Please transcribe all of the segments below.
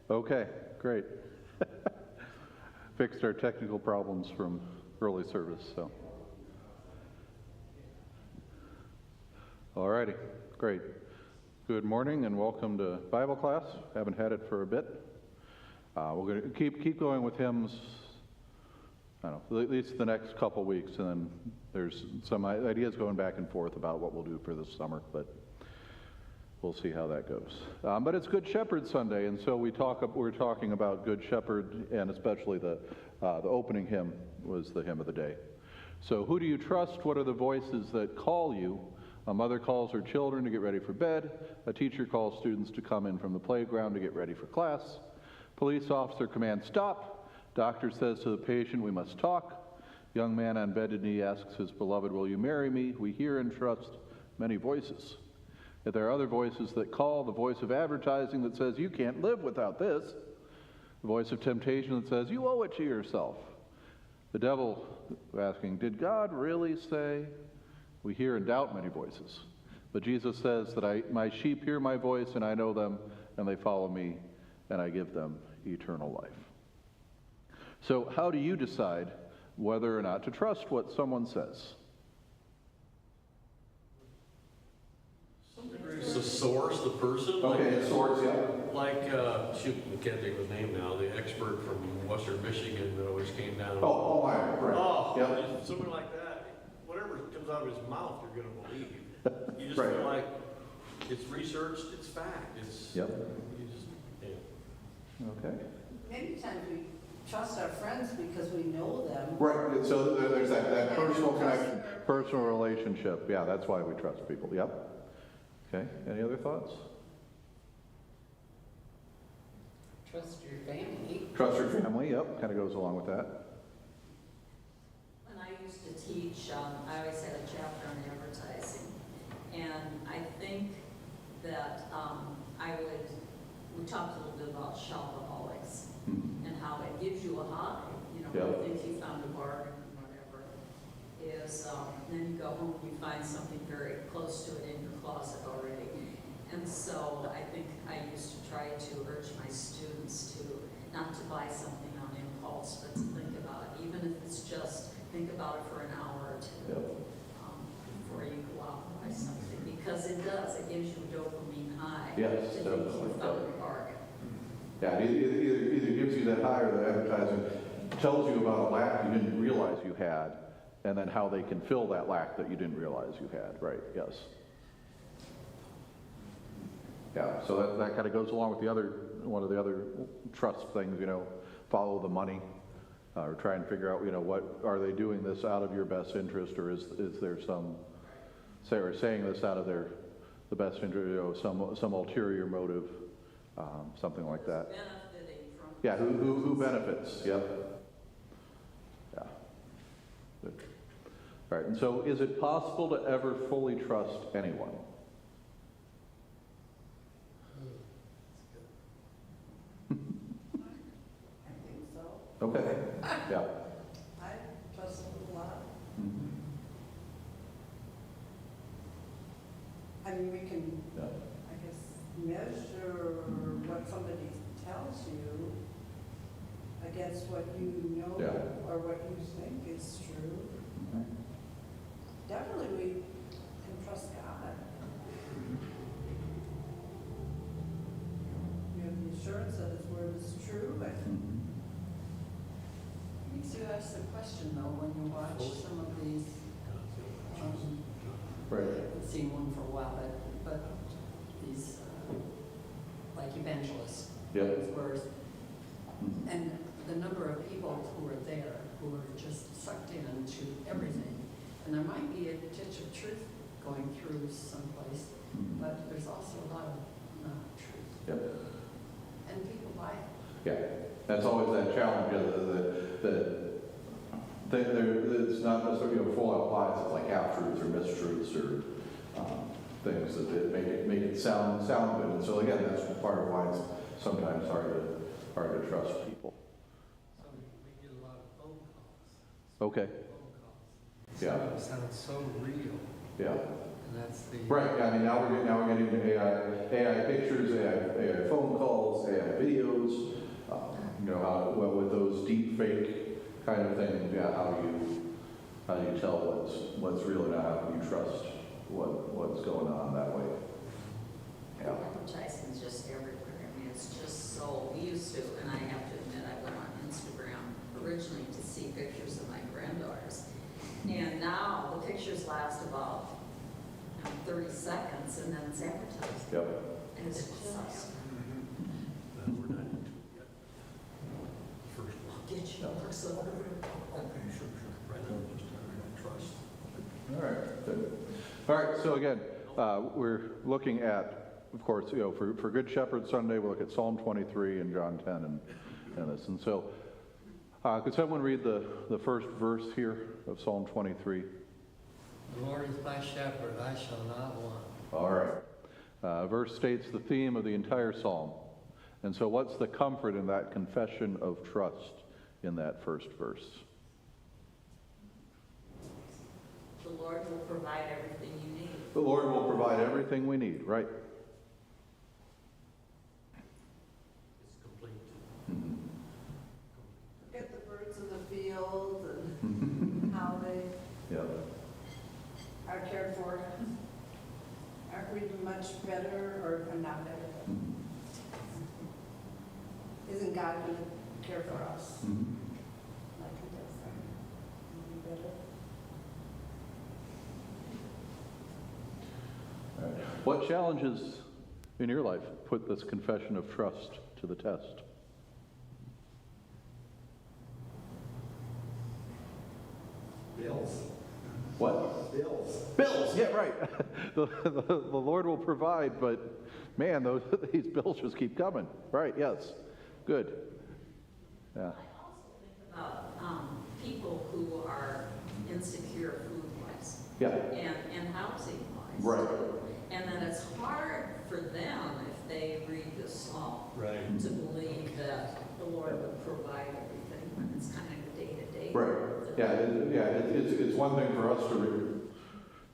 Okay, great. Fixed our technical problems from early service, so. All righty, great. Good morning and welcome to Bible class. Haven't had it for a bit. We're going to keep going with hymns, I don't know, at least the next couple weeks, and then there's some ideas going back and forth about what we'll do for this summer, but we'll see how that goes. But it's Good Shepherd Sunday, and so we're talking about Good Shepherd, and especially the opening hymn was the hymn of the day. So who do you trust? What are the voices that call you? A mother calls her children to get ready for bed. A teacher calls students to come in from the playground to get ready for class. Police officer commands stop. Doctor says to the patient, we must talk. Young man on bended knee asks his beloved, will you marry me? We hear and trust many voices. Yet there are other voices that call, the voice of advertising that says, you can't live without this. The voice of temptation that says, you owe it to yourself. The devil asking, did God really say? We hear and doubt many voices. But Jesus says that my sheep hear my voice, and I know them, and they follow me, and I give them eternal life. So how do you decide whether or not to trust what someone says? Some degree it's the source, the person. Okay, the source, yeah. Like, shoot, I can't think of his name now, the expert from Western Michigan that always came down. Oh, right. Oh, Yep. something like that. Whatever comes out of his mouth, you're going to believe. You just Right. feel like it's researched, it's fact. It's, Yep. You just, yeah. Okay. Many times we trust our friends because we know them. Right, so there's that personal connection, personal relationship. Yeah, that's why we trust people. Yep. Okay, any other thoughts? Trust your family. Trust your family, yep, kind of goes along with that. When I used to teach, I always had a chapter on advertising. And I think that we talked a little bit about shopaholics and how it gives you a high, Yeah. you think you found a bargain, whatever, is, then you go home and you find something very close to it in your closet already. And so I think I used to try to urge my students to not to buy something on impulse, but to think about it, even if it's just think about it for an hour or two before you go out and buy something, because it does, it gives you a dopamine high. Yes, to think definitely. you found a bargain. Yeah, it either gives you that high or the advertising tells you about a lack you didn't realize you had, and then how they can fill that lack that you didn't realize you had, right, yes. Yeah, so that kind of goes along with one of the other trust things, follow the money, or try and figure out, what, are they doing this out of your best interest, or is there saying this out of the best interest, some ulterior motive, something like that. Benefiting from. Yeah, who benefits, yep. Yeah. Good. All right, and so is it possible to ever fully trust anyone? I think so. Okay, yeah. I trust them a lot. Mhm. I mean, we can, Yeah. I guess, measure what somebody tells you against what you know Yeah. or what you think is true. Definitely we can trust God. We have the assurance that His word is true. Mhm. Makes you ask the question though, when you watch some of these, Right. I haven't seen one for a while, but these, like evangelists, Yeah. where, Mhm. and the number of people who are there, who are just sucked into everything. And there might be a touch of truth going through someplace, Mhm. but there's also a lot of not truth. Yep. And people buy it. Yeah, that's always that challenge, it's not necessarily full out lies, it's like half-truths or mistruths or things that make it sound good. And so again, that's part of why it's sometimes hard to trust people. So we get a lot of phone calls. Okay, Phone calls. Yeah. It sounds so real. yeah, And that's the. Right, yeah, I mean, now we're getting to AI pictures, AI phone calls, AI videos, you know, well, with those deep fake kind of things, yeah, how do you tell what's real and how can you trust what's going on that way? Yeah. Advertising's just everywhere. I mean, it's just so, we used to, and I have to admit, I went on Instagram originally to see pictures of my granddaughters. And now the pictures last about 30 seconds and then it's advertised. Yep. And it's just, We're not into it yet. First one. I'll get you a so Okay, sure. Right now, just trust. All right, good. All right, so again, we're looking at, of course, you know, for Good Shepherd Sunday, we'll look at Psalm 23 and John 10 and this. And so, could someone read the first verse here of Psalm 23? The Lord is my shepherd, I shall not want. All right. Verse states the theme of the entire psalm. And so what's the comfort in that confession of trust in that first verse? the Lord will provide everything you need. The Lord will provide everything we need, right? It's complete. Look at the birds of the field and how they Yeah. are cared for. Aren't we much better or not better? Isn't God going to care for us like he does them? Are we better? All right. What challenges in your life put this confession of trust to the test? Bills. What? Bills. Bills, yeah, right. The Lord will provide, but man, these bills just keep coming. Right, yes. Good. Yeah. I also think about people who are insecure food-wise Yeah. and housing-wise. Right. too. And then it's hard for them, if they read this psalm, Right. to believe that the Lord would provide everything when it's kind of the day-to-day. Right. Yeah. It's one thing for us to read.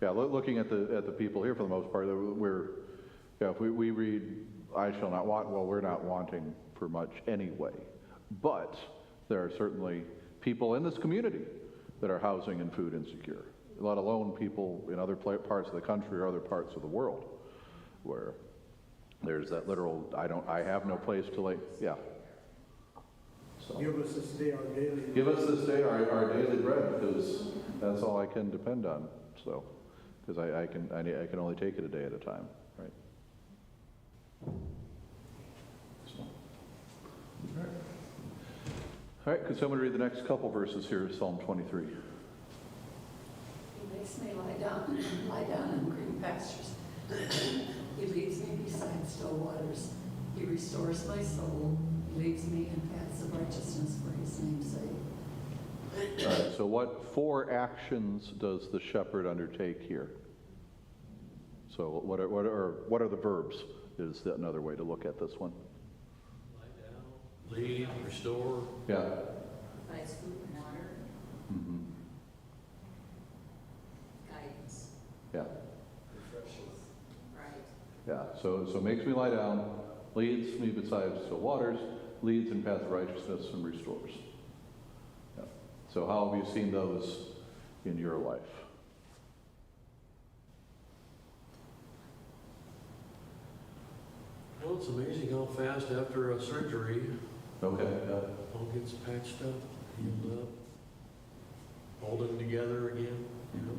Yeah. Looking at the people here for the most part, if we read, "I shall not want." Well, we're not wanting for much anyway. But there are certainly people in this community that are housing and food insecure, let alone people in other parts of the country or other parts of the world where there's that literal, I have no place to lay. Yeah. So. Give us this day our daily. Give us this day our daily bread, because that's all I can depend on. So, because I can only take it a day at a time, right? So. All right, could someone read the next couple verses here, Psalm 23? He makes me lie down in green pastures. He leads me beside still waters. He restores my soul. He leads me in paths of righteousness for his name's sake. All right, so what 4 actions does the shepherd undertake here? So what are the verbs? Is that another way to look at this one? Lie down, lead, restore. Yeah. Provides food and water, Mm-hmm. guidance, Yeah. right? Yeah, so makes me lie down, leads me beside still waters, leads in path of righteousness, and restores. Yeah. So how have you seen those in your life? Well, it's amazing how fast after a surgery, Okay. all gets patched up, healed up, holding together again, you know?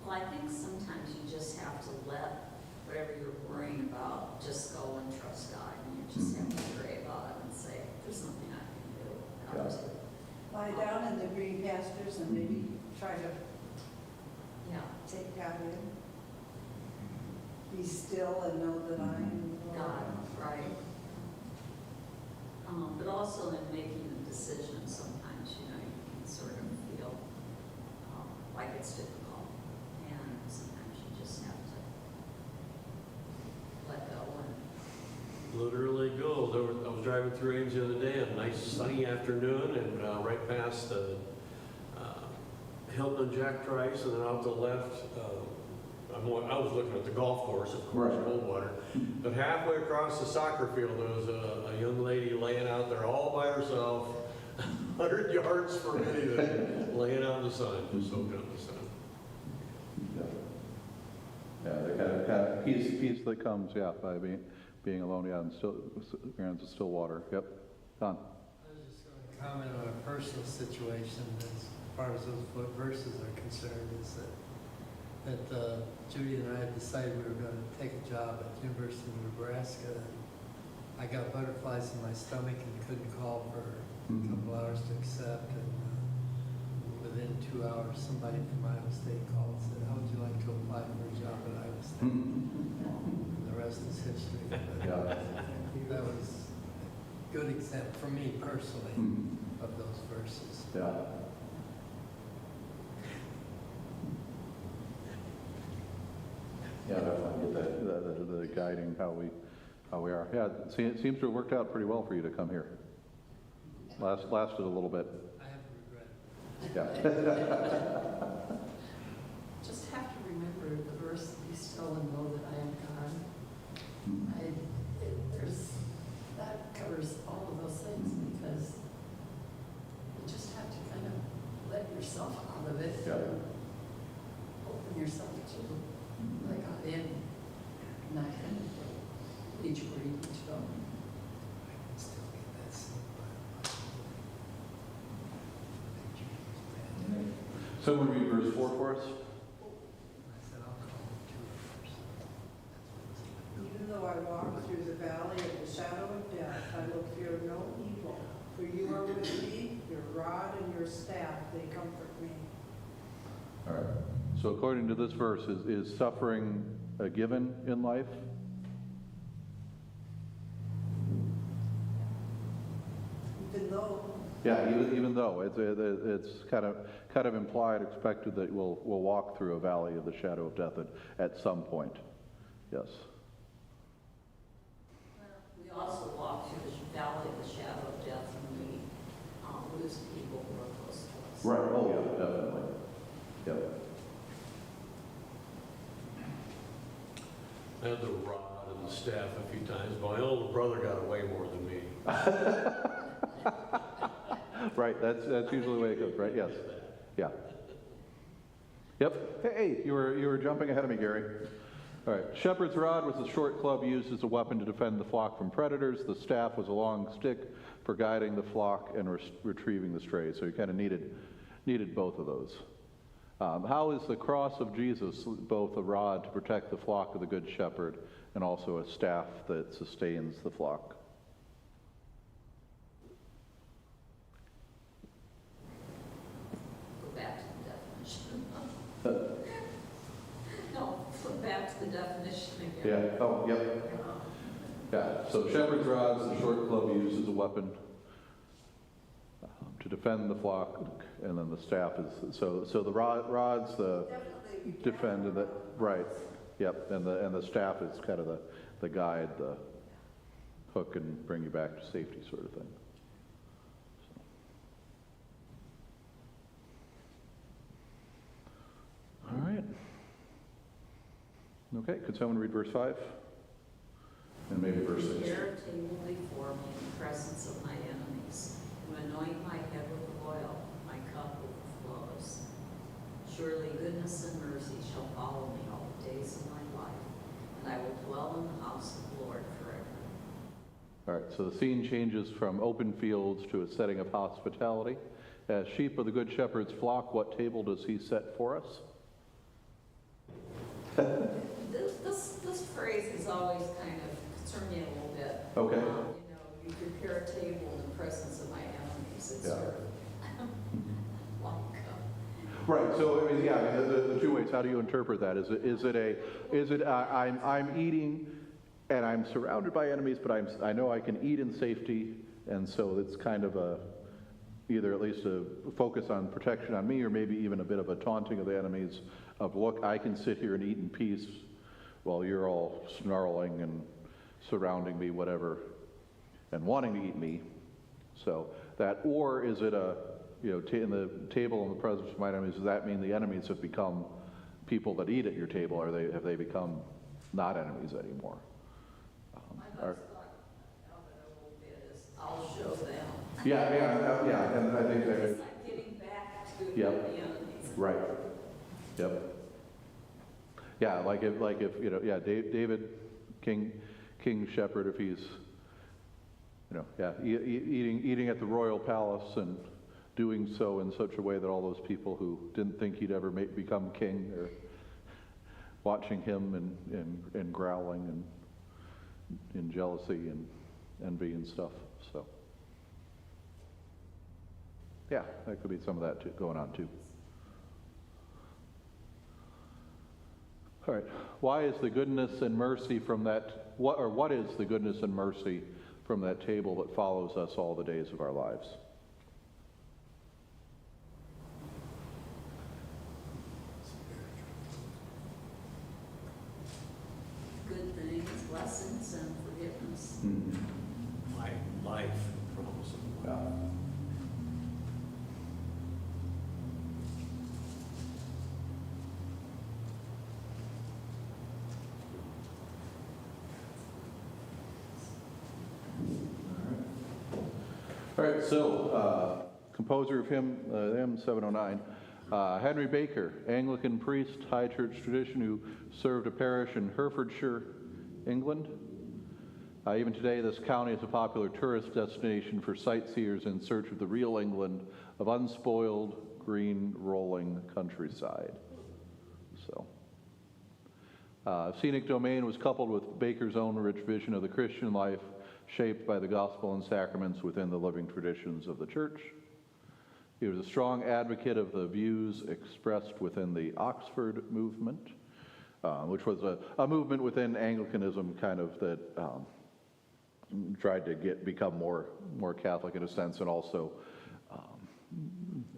Well, I think sometimes you just have to let whatever you're worrying about just go and trust God. And you just have to pray about it and say, there's nothing I can do. Yeah. Lie down in the green pastures and maybe try to Yeah, take God in. Be still and know that I am the Lord. God, right. But also in making a decision, sometimes, you know, you can sort of feel like it's difficult. And sometimes you just have to let go and Literally go. I was driving through Ames the other day, a nice sunny afternoon, and right past the Hilton and Jack Trice, and then out to the left, I was looking at the golf course, of course, Right. Coldwater. But halfway across the soccer field, there was a young lady laying out there all by herself, 100 yards from anything, laying out in the sun, just soaking up the sun. Yeah, the kind of peace that comes, yeah, by being alone, yeah, and still, grounds of still water. Yep. Don? I was just going to comment on a personal situation as far as those verses are concerned, is that Judy and I had decided we were going to take a job at the University of Nebraska. And I got butterflies in my stomach and couldn't call for a couple hours to accept. And within 2 hours, somebody from Iowa State called and said, "How would you like to apply for a job at Iowa State?" And the rest is history. But Yeah. that was a good example for me personally of those verses. Yeah. Yeah, definitely get the guiding how we are. Yeah, it seems to have worked out pretty well for you to come here. Lasted a little bit. I have regret. Yeah. Just have to remember the verse, "Be still and know that I am God." That covers all of those things, because you just have to kind of let yourself out of it. Yeah. Open yourself to let God in, not kind of lead you where you need to go. I can still get that same vibe. Someone read verse 4 for us? I said, I'll call them two first. Even though I walk through the valley of the shadow of death, I will fear no evil, for you are with me, your rod and your staff, they comfort me. All right. So according to this verse, is suffering a given in life? Even though, Yeah, even though it's kind of implied, expected that we'll walk through a valley of the shadow of death at some point. Yes. We also walk through the valley of the shadow of death when we lose people who are close to us. Right. Oh, yeah, definitely. Yep. I had the rod and the staff a few times. My older brother got away more than me. Right. That's usually the way it goes. Right. Yes. Yeah. Yep. Hey, you were jumping ahead of me, Gary. All right. Shepherd's rod was a short club used as a weapon to defend the flock from predators. The staff was a long stick for guiding the flock and retrieving the strays. So you kind of needed both of those. How is the cross of Jesus both a rod to protect the flock of the Good Shepherd and also a staff that sustains the flock? Go back to the definition. No, go back to the definition again. Yeah. Oh, yep. Yeah. So shepherd's rod is a short club used as a weapon to defend the flock, and then the staff is so the rod's the definitely you defend and the right. Yep. And the staff is kind of the guide, the hook, and bring you back to safety sort of thing. All right. Okay, could someone read verse 5? And maybe verse 6. Prepare a table before me in the presence of my enemies. You anoint my head with oil, my cup overflows. Surely goodness and mercy shall follow me all the days of my life, and I will dwell in the house of the Lord forever. All right, so the scene changes from open fields to a setting of hospitality. As sheep of the Good Shepherd's flock, what table does he set for us? This phrase has always kind of concerned me a little bit. Okay. You prepare a table in the presence of my enemies. It's Yeah. sort of like, Right. So I mean, yeah, the two ways. How do you interpret that? Is it I'm eating, and I'm surrounded by enemies, but I know I can eat in safety, and so it's kind of either at least a focus on protection on me, or maybe even a bit of a taunting of the enemies. Of look, I can sit here and eat in peace, while you're all snarling and surrounding me, whatever, and wanting to eat me. So that, or is it in the table in the presence of my enemies, does that mean the enemies have become people that eat at your table, or have they become not enemies anymore? My Are- thoughts of it a little bit is, I'll show them. Yeah, and I think It's that, like getting back to Yep. the enemies. right, yep. Yeah, like if, David, King Shepherd, if he's, eating at the royal palace and doing so in such a way that all those people who didn't think he'd ever become king are watching him and growling and in jealousy and envy and stuff. So, yeah, that could be some of that too, going on too. All right. Why is the goodness and mercy from that? What is the goodness and mercy from that table that follows us all the days of our lives? Good things, blessings, and forgiveness. Life, promise of life. Yeah. All right, so composer of hymn 709, Henry Baker, Anglican priest, High Church tradition, who served a parish in Herefordshire, England. Even today, this county is a popular tourist destination for sightseers in search of the real England of unspoiled, green, rolling countryside. So, Scenic Domain was coupled with Baker's own rich vision of the Christian life, shaped by the gospel and sacraments within the living traditions of the church. He was a strong advocate of the views expressed within the Oxford movement, which was a movement within Anglicanism kind of that tried to become more Catholic in a sense, and also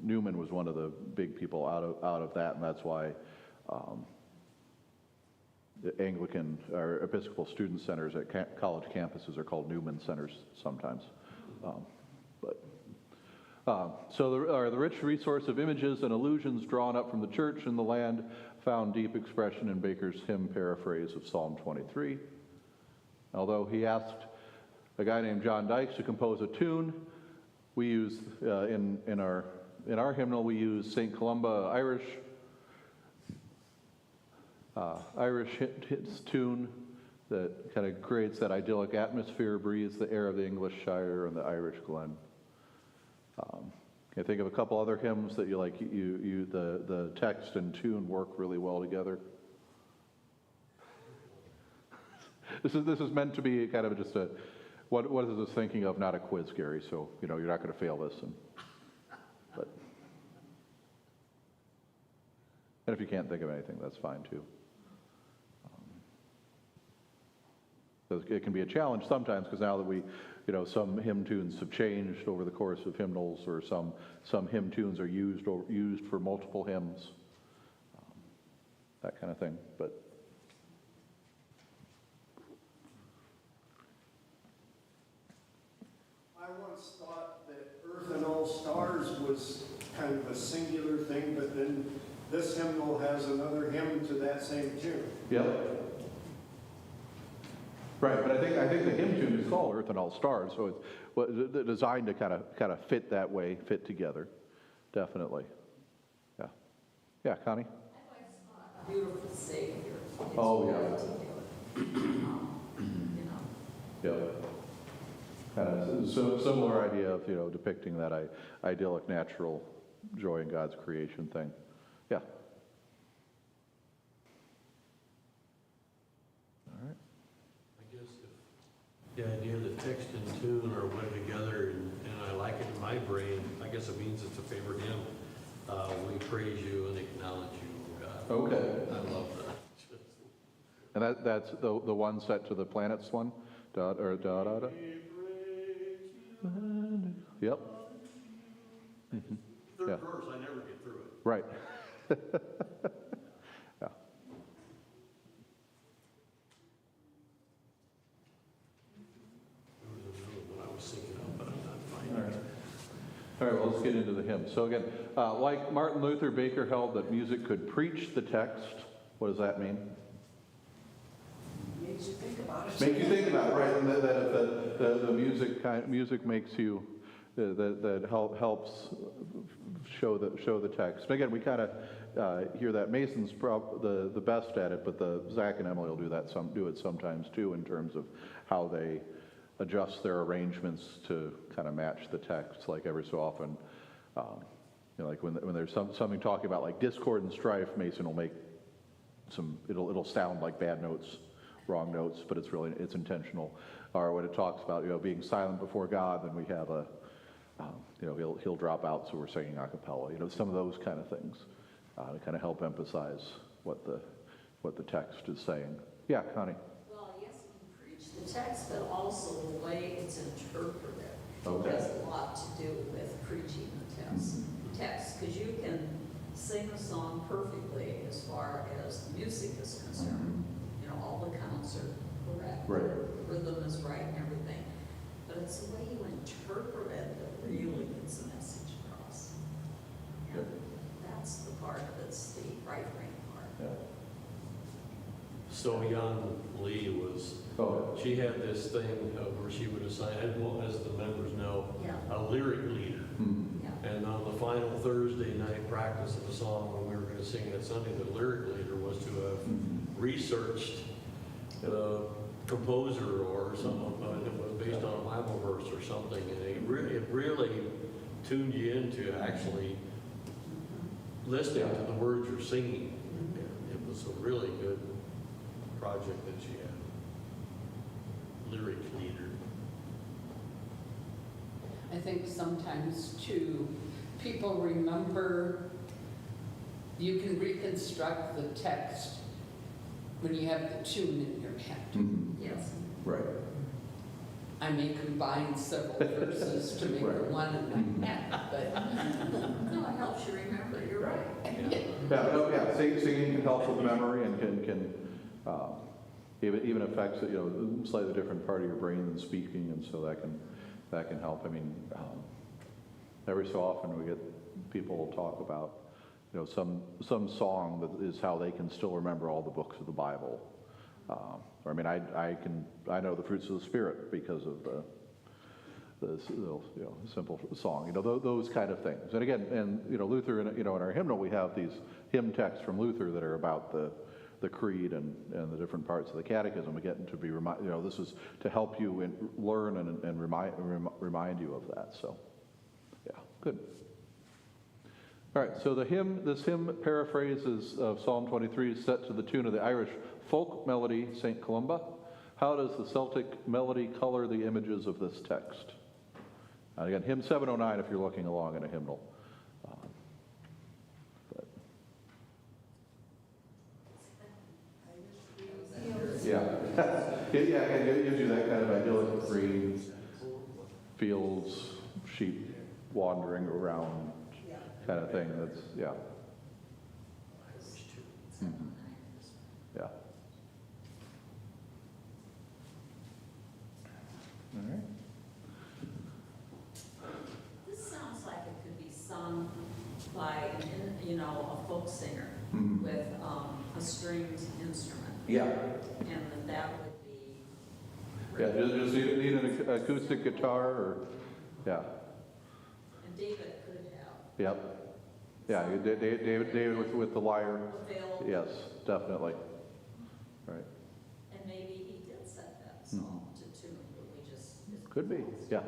Newman was one of the big people out of that, and that's why the Anglican or Episcopal student centers at college campuses are called Newman centers sometimes. So the rich resource of images and allusions drawn up from the church and the land found deep expression in Baker's hymn paraphrase of Psalm 23. Although he asked a guy named John Dykes to compose a tune, we use in our hymnal we use St. Columba Irish hits tune that kind of creates that idyllic atmosphere, breathes the air of the English Shire and the Irish Glen. Can you think of a couple other hymns that you like? The text and tune work really well together. This is meant to be kind of just a what is this thinking of, not a quiz, Gary. So you're not going to fail this. And if you can't think of anything, that's fine too. It can be a challenge sometimes because now that we, some hymn tunes have changed over the course of hymnals, or some hymn tunes are used for multiple hymns, that kind of thing. But I once thought that Earth and All Stars was kind of a singular thing, but then this hymnal has another hymn to that same tune. Yep. Right, but I think the hymn tune is called Earth and All Stars, so it's designed to kind of fit that way, fit together, definitely. Yeah, yeah, Connie. I always thought Beautiful Savior. It's Oh, really yeah. together. Yep. Kind of similar idea of depicting that idyllic, natural joy in God's creation thing. Yeah. All right. I guess if the idea that text and tune are wed together and I like it in my brain, I guess it means it's a favorite hymn. We praise you and acknowledge you, God. Okay. I love that. And that's the one set to the planets one? Da. Yep. Third Yeah. verse, I never get through it. Right. Yeah. There was another one I was thinking of, but I'm not finding All right. it. All right, well, let's get into the hymn. So again, like Martin Luther, Baker held that music could preach the text. What does that mean? Makes you think about it. Make you think about it, right? And that the music makes you that helps show the text. And again, we kind of hear that Mason's the best at it, but Zach and Emily will do it sometimes too, in terms of how they adjust their arrangements to kind of match the text. Like every so often, like when there's something talking about like discord and strife, Mason will make it'll sound like bad notes, wrong notes, but it's intentional. Or when it talks about being silent before God, then we have he'll drop out, so we're singing a cappella. Some of those kind of things to kind of help emphasize what the text is saying. Yeah, Connie. Well, yes, you can preach the text, but also the way it's interpreted Okay. has a lot to do with preaching the text, because you can sing a song perfectly as far as the music is concerned. All the counts are correct. Right. The rhythm is right and everything. But it's the way you interpret it that really gets the message across. And Good. that's the part that's the right brain part. Yeah. So Jan Lee was, she had this thing where she would assign, as the members know, Yeah. a lyric leader. Yeah. And on the final Thursday night practice of the song, when we were going to sing it Sunday, the lyric leader was to have researched the composer or something, and it was based on a Bible verse or something, and it really tuned you into actually listening to the words you're singing. It was a really good project that she had. Lyric leader. I think sometimes too, people remember, you can reconstruct the text when you have the tune in your head. Yes. Right. I may combine several verses to make the Right. one in my head, but No, it helps you remember, you're right. Yeah, singing can help with memory and can even affects a slightly different part of your brain than speaking, and so that can help. I mean, every so often we get people talk about some song that is how they can still remember all the books of the Bible. I mean, I know the fruits of the Spirit because of the simple song. Those kind of things. And again, Luther, in our hymnal, we have these hymn texts from Luther that are about the creed and the different parts of the catechism. We get to be this is to help you learn and remind you of that. So, yeah, good. All right, so this hymn paraphrases of Psalm 23 is set to the tune of the Irish folk melody, St. Columba. How does the Celtic melody color the images of this text? And again, hymn 709 if you're looking along in a hymnal. It gives you that kind of idyllic green fields, sheep wandering around kind of thing. That's, yeah. Mhm. Yeah. All right. This sounds like it could be sung by, a folk singer Mhm. with a stringed instrument. Yeah. And that would be. Yeah, just need an acoustic guitar or, yeah. And David could have. Yep. Yeah, David with the lyre. Available. Yes, definitely. Right. And maybe he did set that song to tune, but we just. Could be, yeah.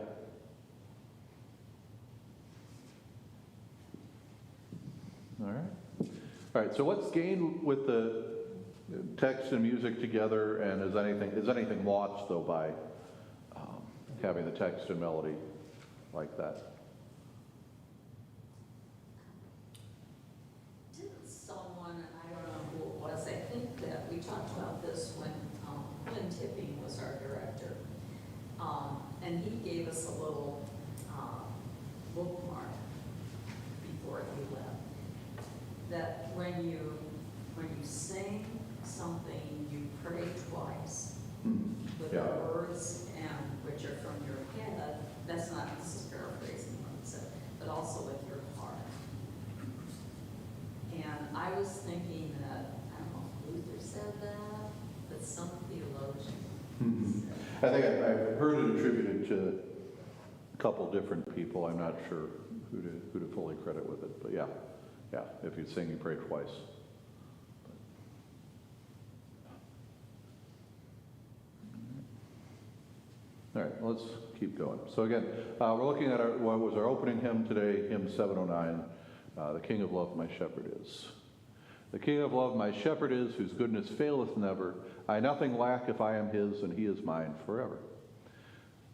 All right. All right, so what's gained with the text and music together, and is anything lost, though, by having the text and melody like that? Didn't someone, I don't know who it was, I think that we talked about this when Quinn Tipping was our director. And he gave us a little bookmark before he left, that when you sing something, you pray twice with the Yeah. words and which are from your head. This is paraphrasing what he said, but was thinking that, I don't know if Luther said that, but some theologian said. I think I've heard it attributed to a couple different people. I'm not sure who to fully credit with it, but yeah, if you sing, you pray twice. All right, let's keep going. So again, we're looking at what was our opening hymn today, hymn 709, The King of Love my shepherd is. The King of Love my shepherd is, whose goodness faileth never. I nothing lack if I am his, and he is mine forever.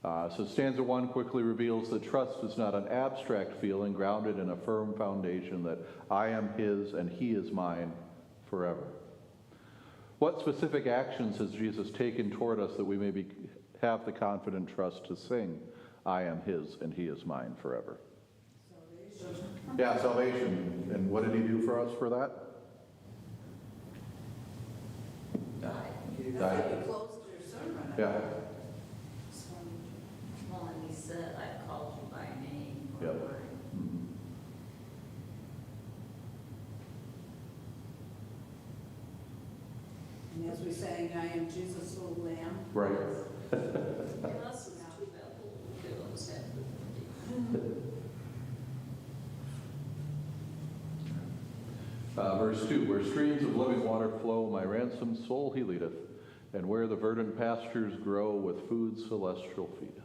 So stanza 1 quickly reveals that trust is not an abstract feeling grounded in a firm foundation that I am his and he is mine forever. What specific actions has Jesus taken toward us that we may have the confident trust to sing, I am his and he is mine forever? Salvation. Yeah, salvation. And what did he do for us for that? That's Died. how you closed your sermon. Yeah. Well, and he said, I called you by name. Or Yep. word. Mhm. And as we sang, I am Jesus' little lamb. Right. Unless it's too bad, we'll do those after. Verse 2, where streams of living water flow, my ransomed soul he leadeth, and where the verdant pastures grow, with food celestial feedeth.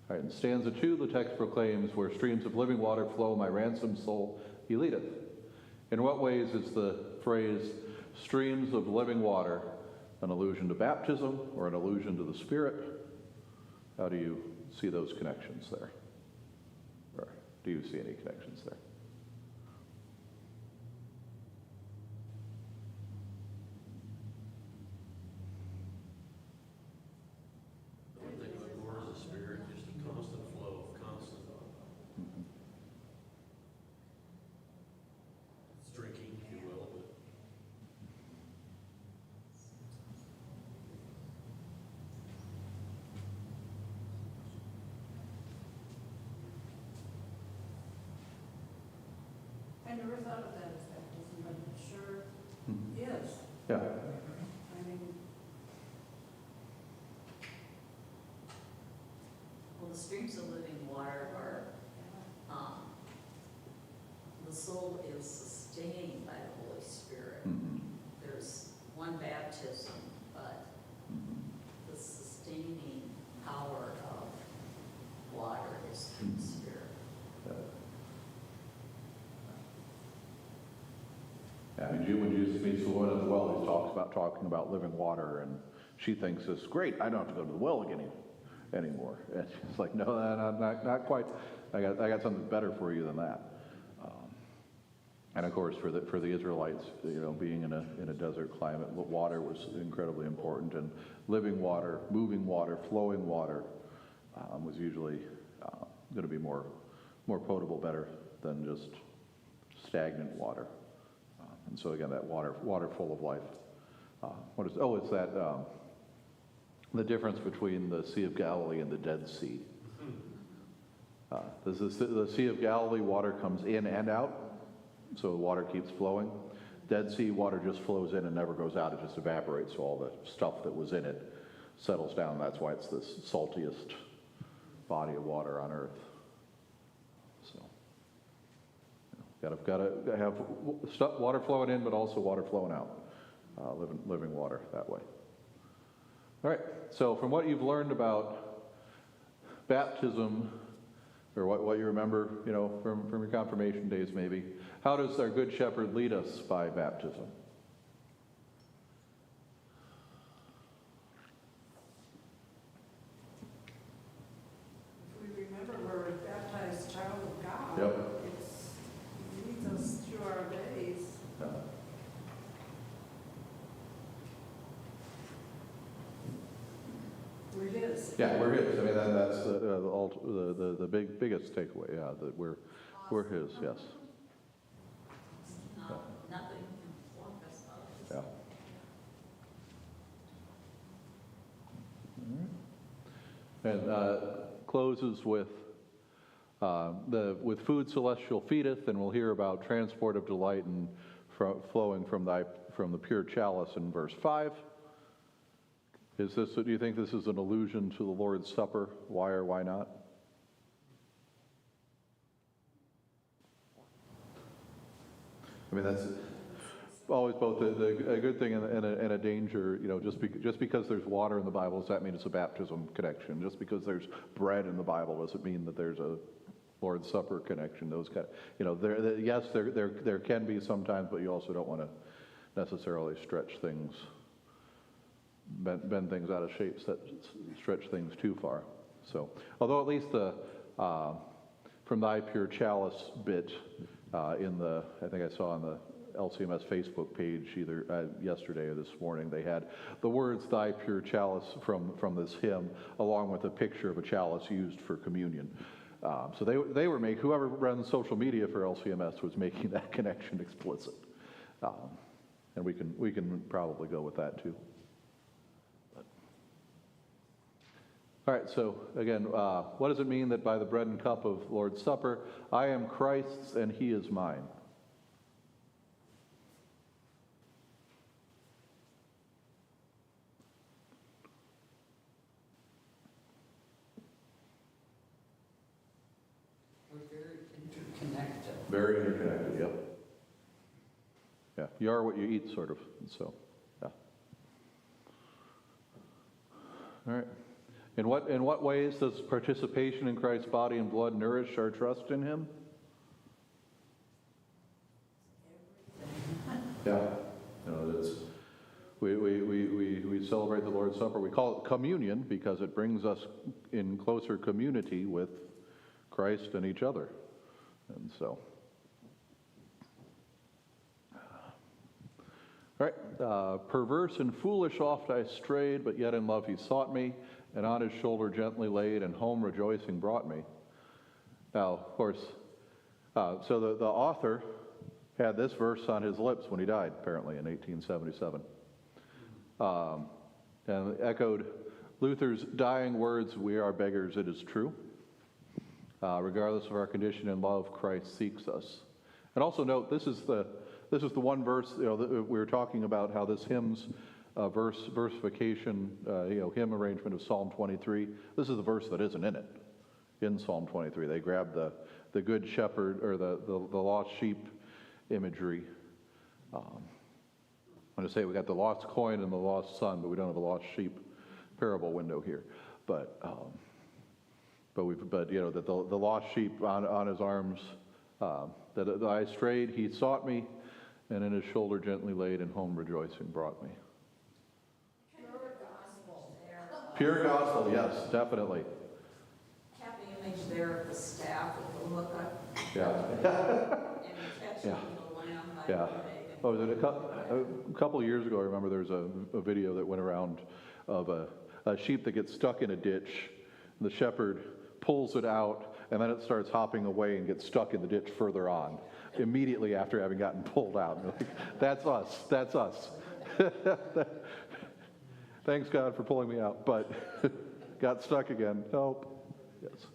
All right, in stanza 2, the text proclaims, where streams of living water flow, my ransomed soul he leadeth. In what ways is the phrase streams of living water an allusion to baptism or an allusion to the Spirit? How do you see those connections there? Or do you see any connections there? I don't think like more is a spirit, just a constant flow, constant. It's drinking, if you will, but I never thought of that as baptism, but it sure Mhm. is. Yeah. I mean, Well, the streams of living water are, the soul is sustained by the Holy Spirit. Mhm. There's one baptism, but Mhm. the sustaining power of water is through the Spirit. Yeah, I mean, when Jesus meets the woman at the well, he's talking about living water, and she thinks it's great. I don't have to go to the well again anymore. And she's like, no, not quite. I got something better for you than that. And of course, for the Israelites, being in a desert climate, water was incredibly important, and living water, moving water, flowing water was usually going to be more potable, better than just stagnant water. And so again, that water full of life. It's that the difference between the Sea of Galilee and the Dead Sea. The Sea of Galilee, water comes in and out, so the water keeps flowing. Dead Sea water just flows in and never goes out. It just evaporates, so all the stuff that was in it settles down. That's why it's the saltiest body of water on earth. So, got to have water flowing in, but also water flowing out. Living water that way. All right. So, from what you've learned about baptism, or what you remember, from your confirmation days, maybe, how does our Good Shepherd lead us by baptism? if we remember we're a baptized child of God, Yep. it leads us through our days. We're his. Yeah, we're his. I mean, that's the biggest takeaway. Yeah, that we're his. Yes. Nothing can pluck us out of His. Yeah. And closes with with food celestial feedeth, and we'll hear about transport of delight in flowing from the pure chalice in verse 5. Do you think this is an allusion to the Lord's Supper? Why or why not? I mean, that's always both a good thing and a danger. You know, just because there's water in the Bible, does that mean it's a baptism connection? Just because there's bread in the Bible, does it mean that there's a Lord's Supper connection? Those kind of, you know, yes, there can be sometimes, but you also don't want to necessarily stretch things, bend things out of shape, stretch things too far. So, although at least the from thy pure chalice bit I think I saw on the LCMS Facebook page either yesterday or this morning, they had the words "thy pure chalice" from this hymn, along with a picture of a chalice used for communion. So they were making, whoever runs social media for LCMS was making that connection explicit, and we can probably go with that too. All right, so again, what does it mean that by the bread and cup of Lord's Supper, I am Christ's and he is mine? We're very interconnected. Very interconnected, yep. Yeah, you are what you eat, sort of, and so, yeah. All right. In what ways does participation in Christ's body and blood nourish our trust in him? Yeah, you know, it's, we celebrate the Lord's Supper. We call it communion because it brings us in closer community with Christ and each other. And so, all right, perverse and foolish oft I strayed, but yet in love he sought me, and on his shoulder gently laid, and home rejoicing brought me. Now, of course, so the author had this verse on his lips when he died, apparently, in 1877. And echoed Luther's dying words, "We are beggars, it is true. Regardless of our condition in love, Christ seeks us." And also note, this is the one verse, you know, that we were talking about how this hymn's versification, hymn arrangement of Psalm 23. This is the verse that isn't in it, in Psalm 23. They grabbed the good shepherd, or the lost sheep imagery. I'm going to say we got the lost coin and the lost son, but we don't have a lost sheep parable window here. But you know, that the lost sheep on his arms, that I strayed, he sought me, and in his shoulder gently laid, and home rejoicing brought me. Pure gospel there. Pure gospel, yes, definitely. Have the image there of the staff with the look up. Yeah. And catching Yeah. the lamb by Yeah. the leg. Oh, was it a couple of years ago? I remember there was a video that went around of a sheep that gets stuck in a ditch. The shepherd pulls it out, and then it starts hopping away and gets stuck in the ditch further on, immediately after having gotten pulled out. And like, that's us. That's us. Thanks God for pulling me out, but got stuck again. Help. Yes.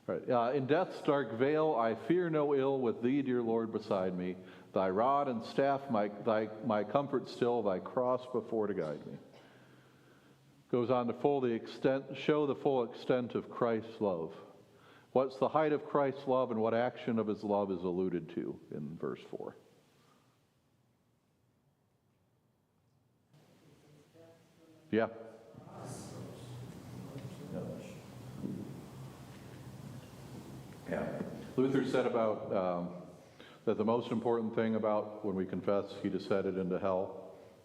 All right. In death's dark vale, I fear no ill. With thee, dear Lord, beside me. Thy rod and staff, my comfort still. Thy cross before to guide me. Goes on to show the full extent of Christ's love. What's the height of Christ's love, and what action of his love is alluded to in verse 4? Yeah. Yeah. Luther said about that the most important thing about when we confess he descended into hell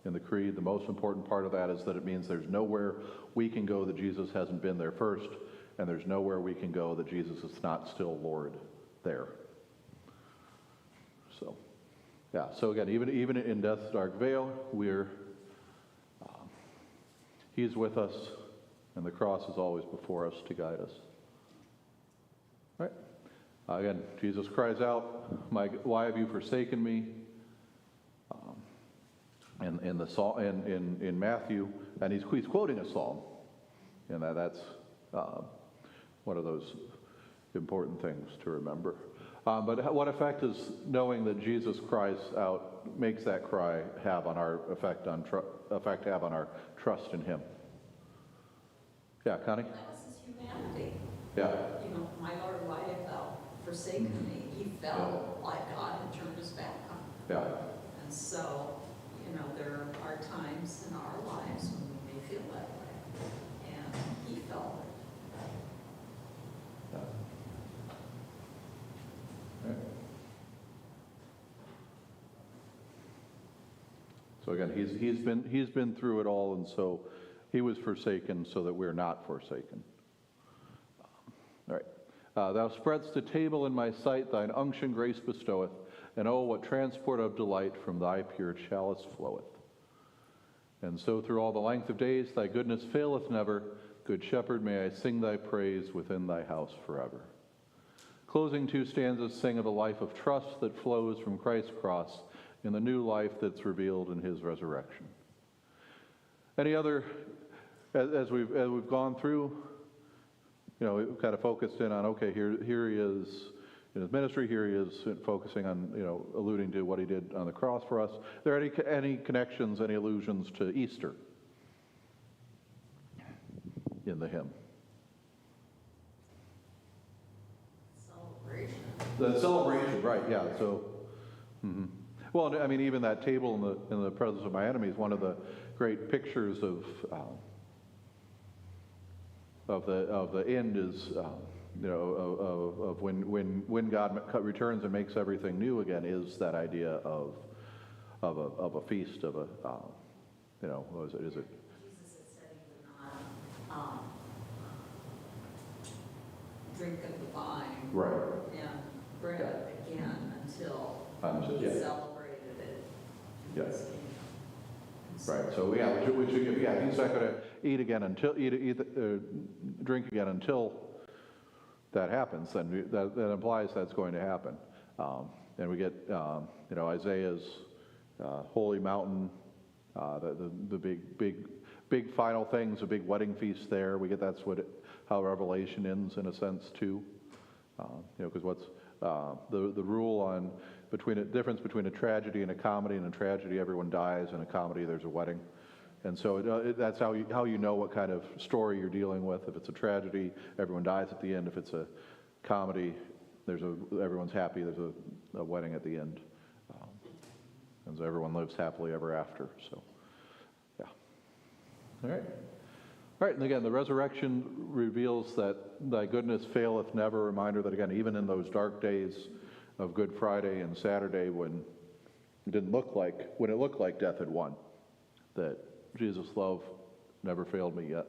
in the creed, the most important part of that is that it means there's nowhere we can go that Jesus hasn't been there first, and there's nowhere we can go that Jesus is not still Lord there. So, yeah. So again, even in death's dark vale, he's with us, and the cross is always before us to guide us. All right. Again, Jesus cries out, "Why have you forsaken me?" In Matthew, and he's quoting a psalm, and that's one of those important things to remember. But what effect does knowing that Jesus cries out, makes that cry have on our have on our trust in him? Yeah, Connie? That was his humanity. Yeah. You know, my Lord, why have thou forsaken me? He felt like God had turned his back on him. Yeah. And so, you know, there are times in our lives when we may feel that way. And he felt it. Yeah. Right. So again, he's been through it all, and so he was forsaken so that we're not forsaken. All right. Thou spreadst a table in my sight, thine unction grace bestoweth, and oh, what transport of delight from thy pure chalice floweth. And so through all the length of days thy goodness faileth never. Good shepherd, may I sing thy praise within thy house forever. Closing two stanzas sing of a life of trust that flows from Christ's cross in the new life that's revealed in his resurrection. Any other, as we've gone through, you know, we've kind of focused in on, okay, here he is in his ministry, here he is focusing on, you know, alluding to what he did on the cross for us. Are there any connections, any allusions to Easter in the hymn? Celebration. The celebration, right, yeah, so, well, I mean, even that table in the presence of my enemies, one of the great pictures of the end is, you know, of when God returns and makes everything new again, is that idea of a feast, of a, you know, what is it? Jesus had said he would not drink of the wine Right. and bread again until he Yeah. celebrated it. in his Yeah. kingdom. And so Right. So yeah, he's not going to eat again until drink again until that happens. Then that implies that's going to happen. And we get you know, Isaiah's holy mountain, the big final things, a big wedding feast there. We get how Revelation ends in a sense too. You know, because what's the rule on difference between a tragedy and a comedy. In a tragedy, everyone dies. In a comedy, there's a wedding. And so that's how you know what kind of story you're dealing with. If it's a tragedy, everyone dies at the end. If it's a comedy, everyone's happy. There's a wedding at the end, and so everyone lives happily ever after. So, yeah. All right. And again, the resurrection reveals that thy goodness faileth never. Reminder that again, even in those dark days of Good Friday and Saturday, when it looked like death had won, that Jesus' love never failed me yet.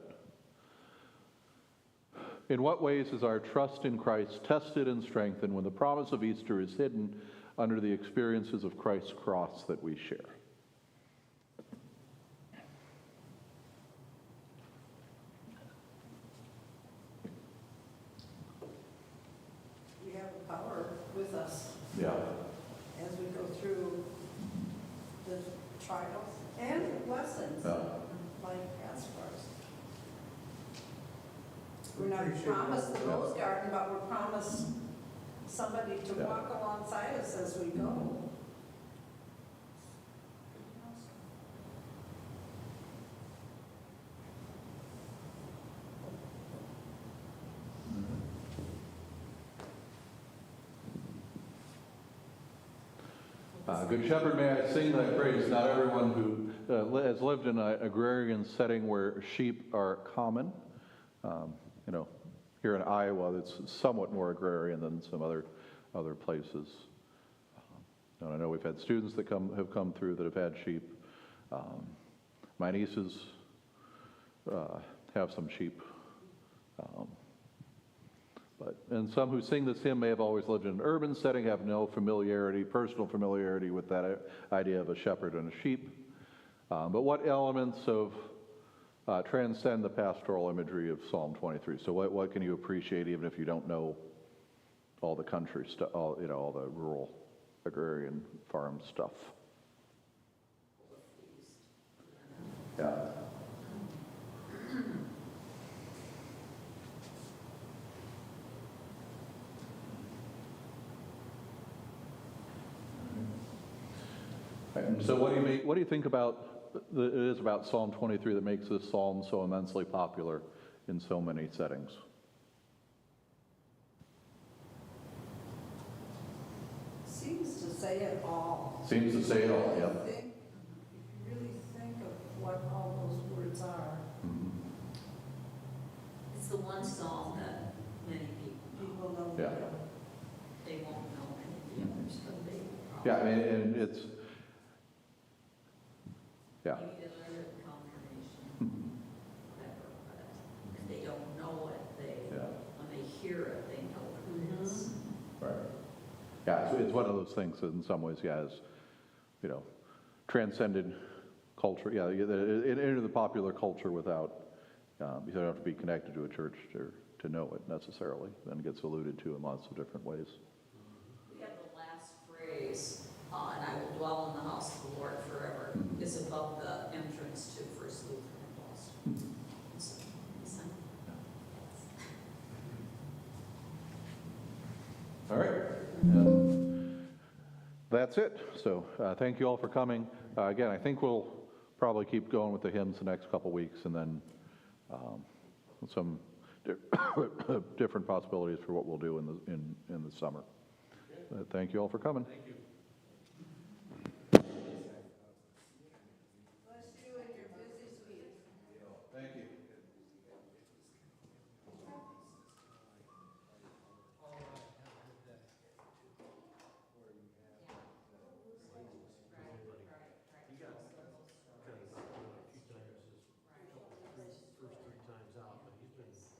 In what ways is our trust in Christ tested and strengthened when the promise of Easter is hidden under the experiences of Christ's cross that we share? We have the power with us Yeah. as we go through the trials and lessons, Yeah. like Gaspar's. We're not promised the rose garden, but we're promised somebody to Yeah. walk alongside us as we go. Good Shepherd, may I sing thy praise. Not everyone who has lived in an agrarian setting where sheep are common. You know, here in Iowa, it's somewhat more agrarian than some other places. And I know we've had students that have come through that have had sheep. My nieces have some sheep. And some who sing this hymn may have always lived in an urban setting, have no personal familiarity with that idea of a shepherd and a sheep. But what elements of transcend the pastoral imagery of Psalm 23? So what can you appreciate even if you don't know all the country stuff, all the rural agrarian farm stuff? Yeah. And so what do you think about, it is about Psalm 23 that makes this psalm so immensely popular in so many settings? Seems to say it all. Seems to say it all, yeah. If you really think of what all those words are, It's the one song that many people people don't Yeah. know. they won't know any of the others, but they. Yeah, I mean, and it's, yeah. Maybe they learn it in confirmation, whatever, but if they don't know it, Yeah. when they hear it, they know what it is. Right. Yeah, it's one of those things that in some ways, yeah, is, transcended culture, yeah, it entered the popular culture without, you don't have to be connected to a church to know it necessarily, then it gets alluded to in lots of different ways. We have the last phrase, and I will dwell in the house of the Lord forever, is above the entrance to First Lutheran in Boston. So, All right. And that's it. So thank you all for coming. Again, I think we'll probably keep going with the hymns the next couple weeks, and then some different possibilities for what we'll do in the summer. Thank you all for coming. Thank you.